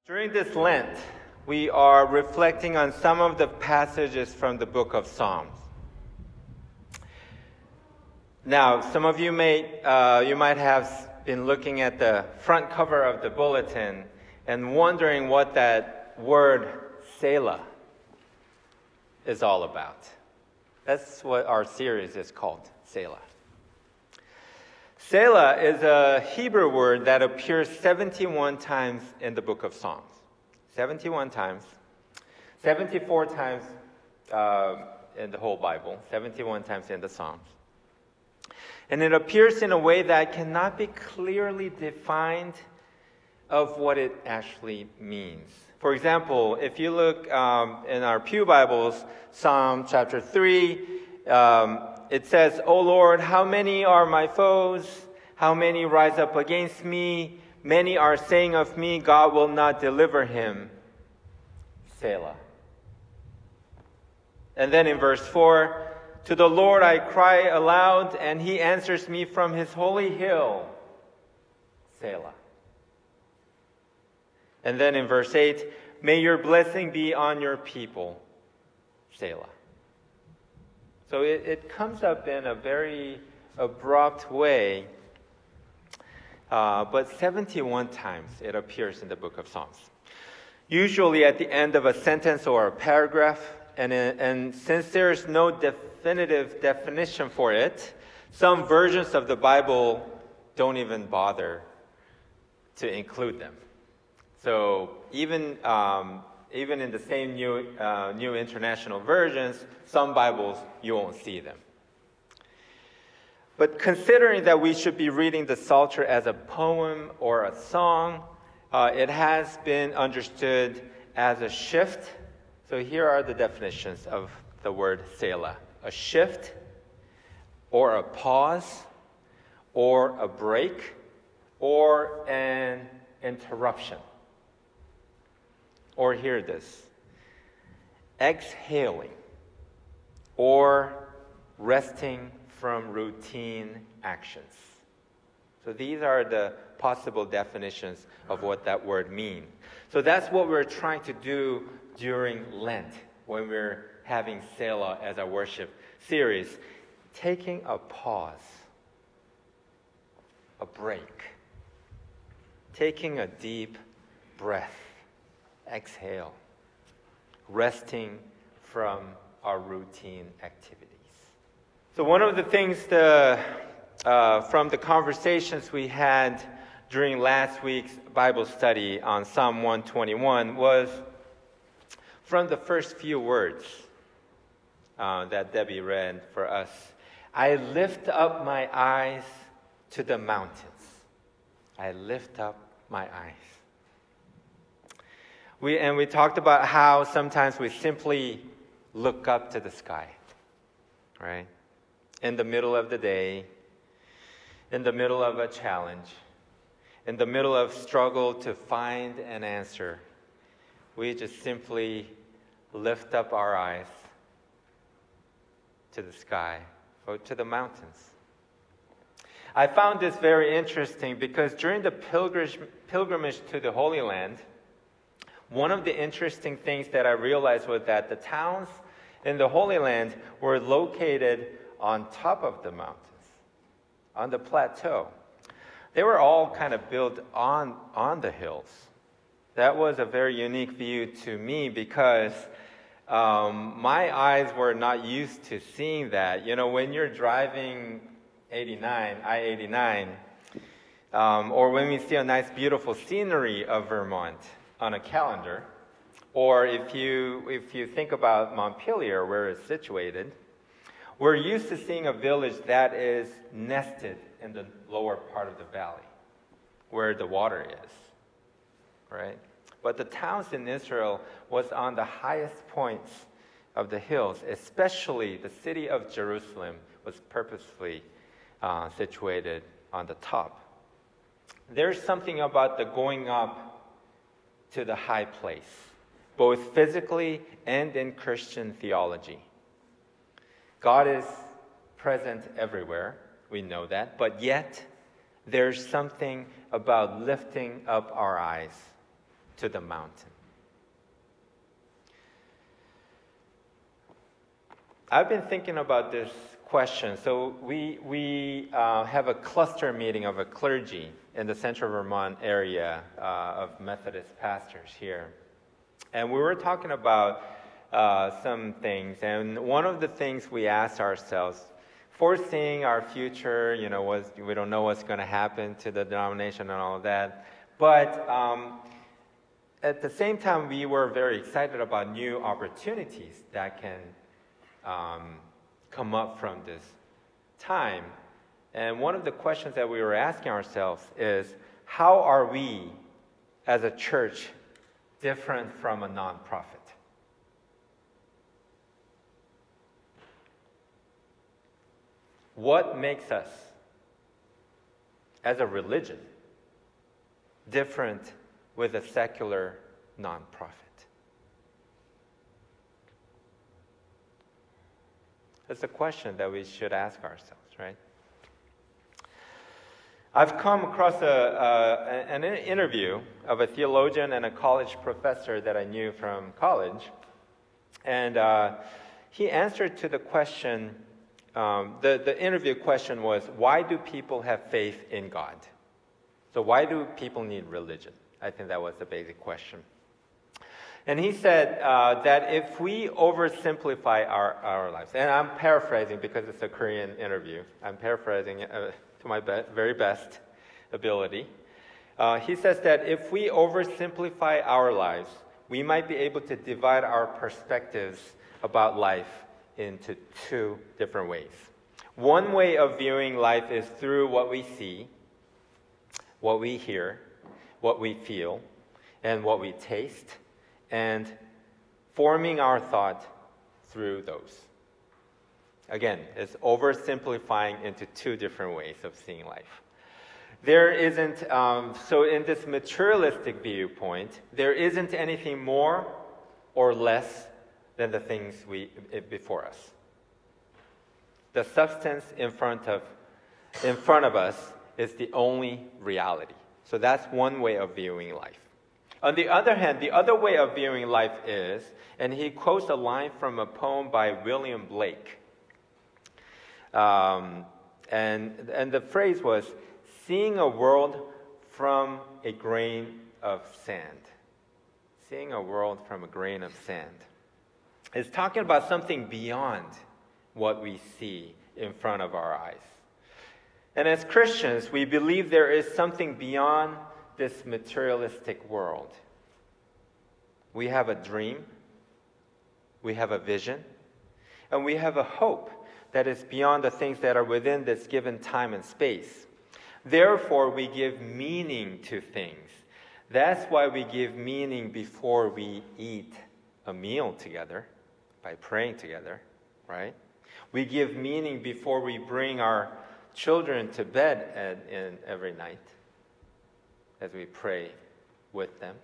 During this Lent, we are reflecting on some of the passages from the book of Psalms. Now, some of you might have been looking at the front cover of the bulletin and wondering what that word Selah is all about. That's what our series is called, Selah. Selah is a Hebrew word that appears 71 times in the book of Psalms. 71 times. 74 times in the whole Bible. 71 times in the Psalms. And it appears in a way that cannot be clearly defined of what it actually means. For example, if you look in our Pew Bibles, Psalm chapter 3, it says, "O Lord, how many are my foes? How many rise up against me? Many are saying of me, God will not deliver him." Selah. And then in verse 4, "To the Lord I cry aloud, and he answers me from his holy hill." Selah. And then in verse 8, "May your blessing be on your people." Selah. So it comes up in a very abrupt way, but 71 times it appears in the book of Psalms. Usually at the end of a sentence or a paragraph, and since there is no definitive definition for it, some versions of the Bible don't even bother to include them. So even in the same New International Versions, some Bibles, you won't see them. But considering that we should be reading the Psalter as a poem or a song, it has been understood as a shift. So here are the definitions of the word Selah. A shift, or a pause, or a break, or an interruption. Or hear this: exhaling, or resting from routine actions. So these are the possible definitions of what that word means. So that's what we're trying to do during Lent when we're having Selah as our worship series. Taking a pause, a break, taking a deep breath, exhale, resting from our routine activities. So one of the things from the conversations we had during last week's Bible study on Psalm 121 was from the first few words that Debbie read for us. "I lift up my eyes to the mountains." I lift up my eyes. We talked about how sometimes we simply look up to the sky, right? In the middle of the day, in the middle of a challenge, in the middle of struggle to find an answer, we just simply lift up our eyes to the sky or to the mountains. I found this very interesting because during the pilgrimage to the Holy Land, one of the interesting things that I realized was that the towns in the Holy Land were located on top of the mountains, on the plateau. They were all kind of built on the hills. That was a very unique view to me because my eyes were not used to seeing that. You know, when you're driving I-89, or when we see a nice, beautiful scenery of Vermont on a calendar, or if you think about Montpelier, where it's situated, we're used to seeing a village that is nested in the lower part of the valley, where the water is, right? But the towns in Israel was on the highest points of the hills, especially the city of Jerusalem was purposefully situated on the top. There's something about the going up to the high place, both physically and in Christian theology. God is present everywhere, we know that, but yet there's something about lifting up our eyes to the mountain. I've been thinking about this question. So we have a cluster meeting of a clergy in the central Vermont area of Methodist pastors here. And we were talking about some things. And one of the things we asked ourselves, foreseeing our future, we don't know what's going to happen to the denomination and all of that. But at the same time, we were very excited about new opportunities that can come up from this time. And one of the questions that we were asking ourselves is, how are we as a church different from a nonprofit? What makes us, as a religion, different with a secular nonprofit? That's a question that we should ask ourselves, right? I've come across an interview of a theologian and a college professor that I knew from college. And he answered to the question, the interview question was, why do people have faith in God? So why do people need religion? I think that was the basic question. And he said that if we oversimplify our lives, and I'm paraphrasing because it's a Korean interview, I'm paraphrasing to my very best ability. He says that if we oversimplify our lives, we might be able to divide our perspectives about life into two different ways. One way of viewing life is through what we see, what we hear, what we feel, and what we taste, and forming our thought through those. Again, it's oversimplifying into two different ways of seeing life. There isn't, so in this materialistic viewpoint, there isn't anything more or less than the things before us. The substance in front of us is the only reality. So that's one way of viewing life. On the other hand, the other way of viewing life is, and he quotes a line from a poem by William Blake. And the phrase was, seeing a world from a grain of sand. Seeing a world from a grain of sand. It's talking about something beyond what we see in front of our eyes. And as Christians, we believe there is something beyond this materialistic world. We have a dream, we have a vision, and we have a hope that is beyond the things that are within this given time and space. Therefore, we give meaning to things. That's why we give meaning before we eat a meal together, by praying together, right? We give meaning before we bring our children to bed every night, as we pray with them.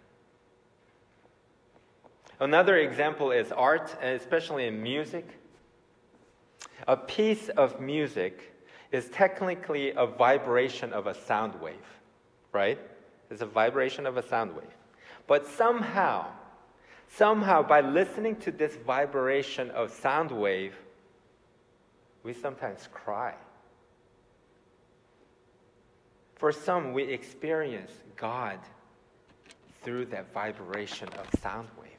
Another example is art, especially in music. A piece of music is technically a vibration of a sound wave, right? It's a vibration of a sound wave. But somehow, by listening to this vibration of sound wave, we sometimes cry. For some, we experience God through that vibration of sound wave.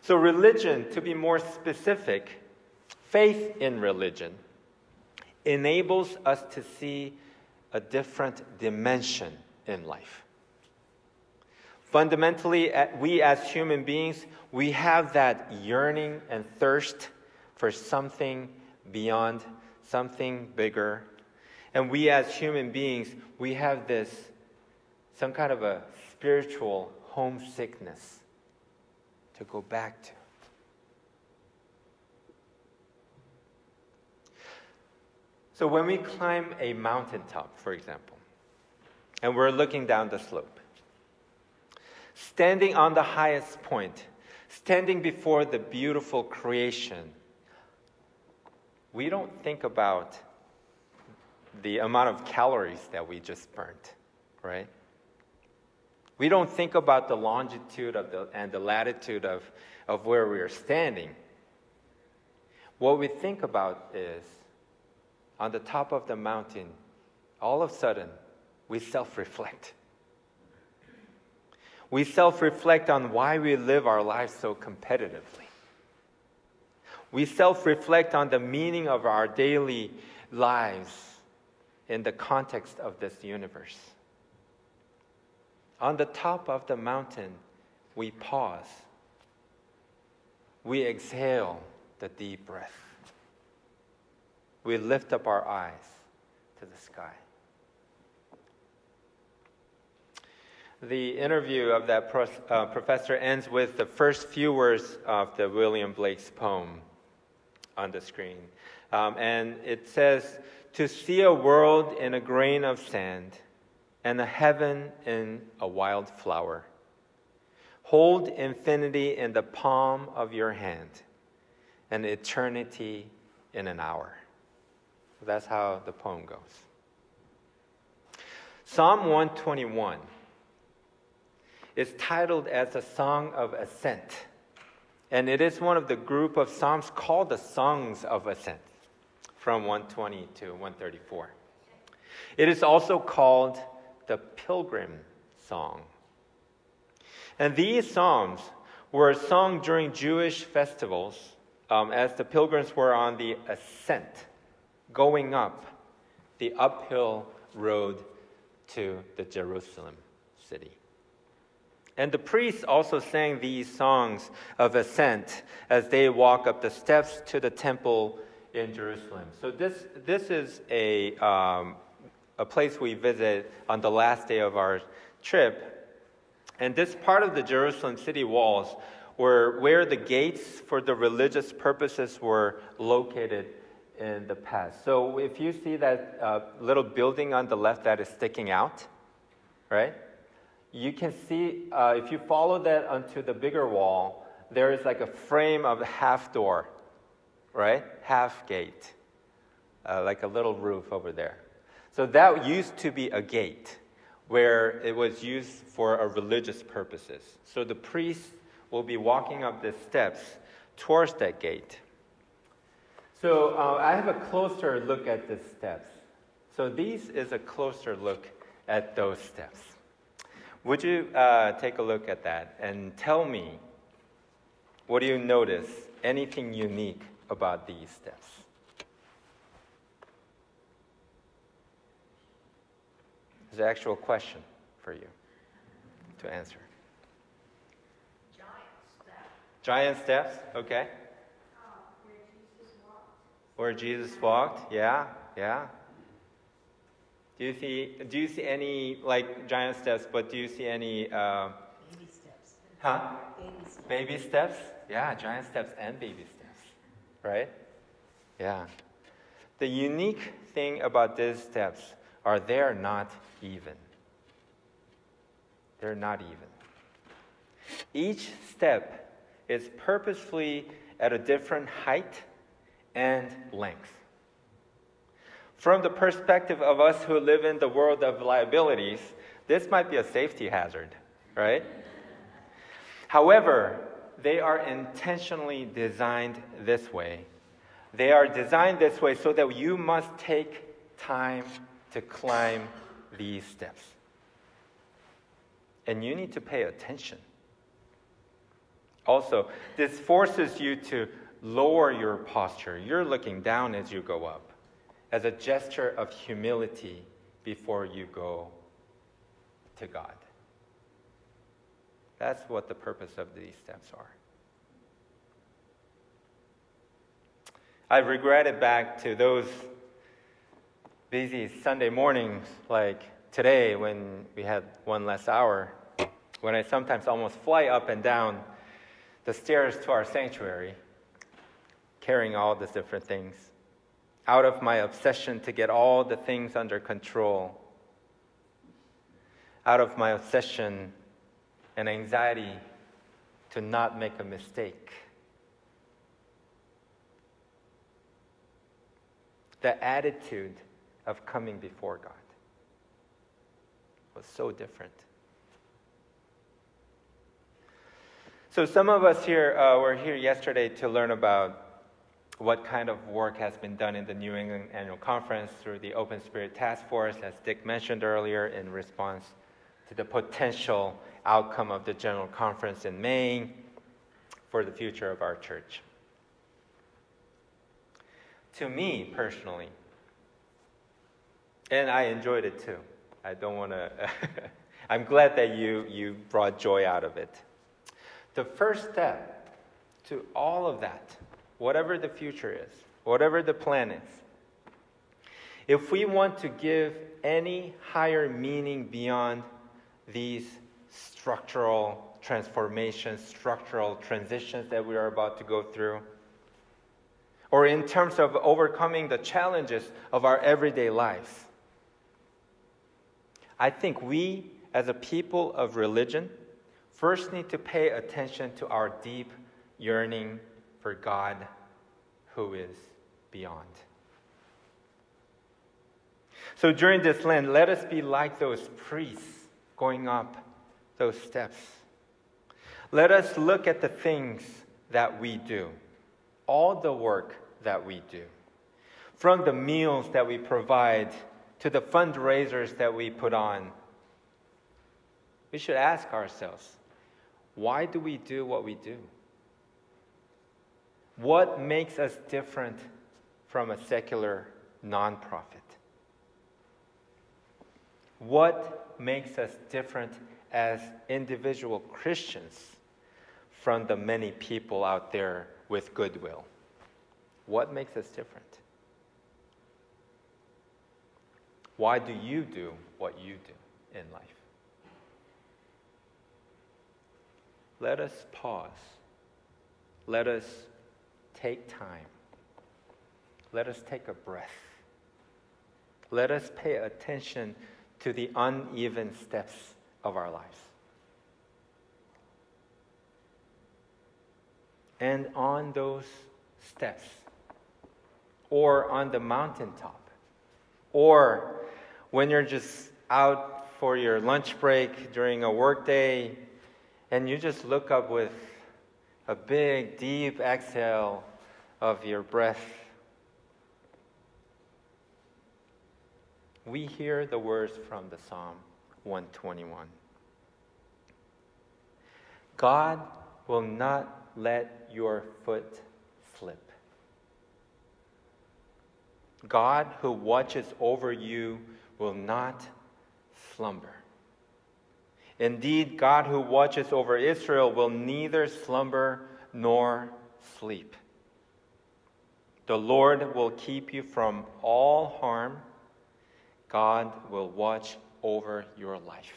So religion, to be more specific, faith in religion enables us to see a different dimension in life. Fundamentally, we as human beings, we have that yearning and thirst for something beyond, something bigger. And we as human beings, we have some kind of a spiritual homesickness to go back to. So when we climb a mountaintop, for example, and we're looking down the slope, standing on the highest point, standing before the beautiful creation, we don't think about the amount of calories that we just burnt, right? We don't think about the longitude and the latitude of where we are standing. What we think about is, on the top of the mountain, all of a sudden, we self-reflect. We self-reflect on why we live our lives so competitively. We self-reflect on the meaning of our daily lives in the context of this universe. On the top of the mountain, we pause. We exhale the deep breath. We lift up our eyes to the sky. The interview of that professor ends with the first few words of the William Blake's poem on the screen. And it says, "To see a world in a grain of sand and a heaven in a wild flower. Hold infinity in the palm of your hand and eternity in an hour." So that's how the poem goes. Psalm 121 is titled as a song of ascent. And it is one of the group of psalms called the Songs of Ascent, from 120 to 134. It is also called the Pilgrim Song. And these psalms were sung during Jewish festivals as the pilgrims were on the ascent, going up the uphill road to the Jerusalem city. And the priests also sang these songs of ascent as they walk up the steps to the temple in Jerusalem. So this is a place we visit on the last day of our trip. And this part of the Jerusalem city walls were where the gates for the religious purposes were located in the past. So if you see that little building on the left that is sticking out, right? You can see, if you follow that onto the bigger wall, there is like a frame of a half door, right? Half gate, like a little roof over there. So that used to be a gate where it was used for religious purposes. So the priest will be walking up the steps towards that gate. So I have a closer look at the steps. So this is a closer look at those steps. Would you take a look at that and tell me, what do you notice? Anything unique about these steps? It's an actual question for you to answer. Giant steps, okay. Where Jesus walked, yeah. Do you see any like giant steps? But do you see any? Baby steps. Huh? Baby steps. Baby steps? Yeah, giant steps and baby steps, right? Yeah. The unique thing about these steps are they're not even. They're not even. Each step is purposefully at a different height and length. From the perspective of us who live in the world of liabilities, this might be a safety hazard, right? However, they are intentionally designed this way. They are designed this way so that you must take time to climb these steps. And you need to pay attention. Also, this forces you to lower your posture. You're looking down as you go up, as a gesture of humility before you go to God. That's what the purpose of these steps are. I regretted back to those busy Sunday mornings like today when we had one less hour, when I sometimes almost fly up and down the stairs to our sanctuary, carrying all these different things, out of my obsession to get all the things under control, out of my obsession and anxiety to not make a mistake. The attitude of coming before God was so different. So some of us here were here yesterday to learn about what kind of work has been done in the New England Annual Conference through the Open Spirit Task Force, as Dick mentioned earlier, in response to the potential outcome of the General Conference in May for the future of our church. To me, personally, and I enjoyed it too. I don't want to... I'm glad that you brought joy out of it. The first step to all of that, whatever the future is, whatever the plan is, if we want to give any higher meaning beyond these structural transformations, structural transitions that we are about to go through, or in terms of overcoming the challenges of our everyday lives, I think we, as a people of religion, first need to pay attention to our deep yearning for God who is beyond. So during this Lent, let us be like those priests going up those steps. Let us look at the things that we do, all the work that we do, from the meals that we provide to the fundraisers that we put on. We should ask ourselves, why do we do what we do? What makes us different from a secular nonprofit? What makes us different as individual Christians from the many people out there with goodwill? What makes us different? Why do you do what you do in life? Let us pause. Let us take time. Let us take a breath. Let us pay attention to the uneven steps of our lives. And on those steps, or on the mountaintop, or when you're just out for your lunch break during a work day, and you just look up with a big, deep exhale of your breath, we hear the words from the Psalm 121. God will not let your foot slip. God who watches over you will not slumber. Indeed, God who watches over Israel will neither slumber nor sleep. The Lord will keep you from all harm. God will watch over your life.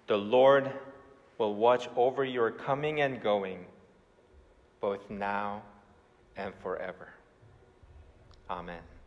The Lord will watch over your coming and going, both now and forever. Amen.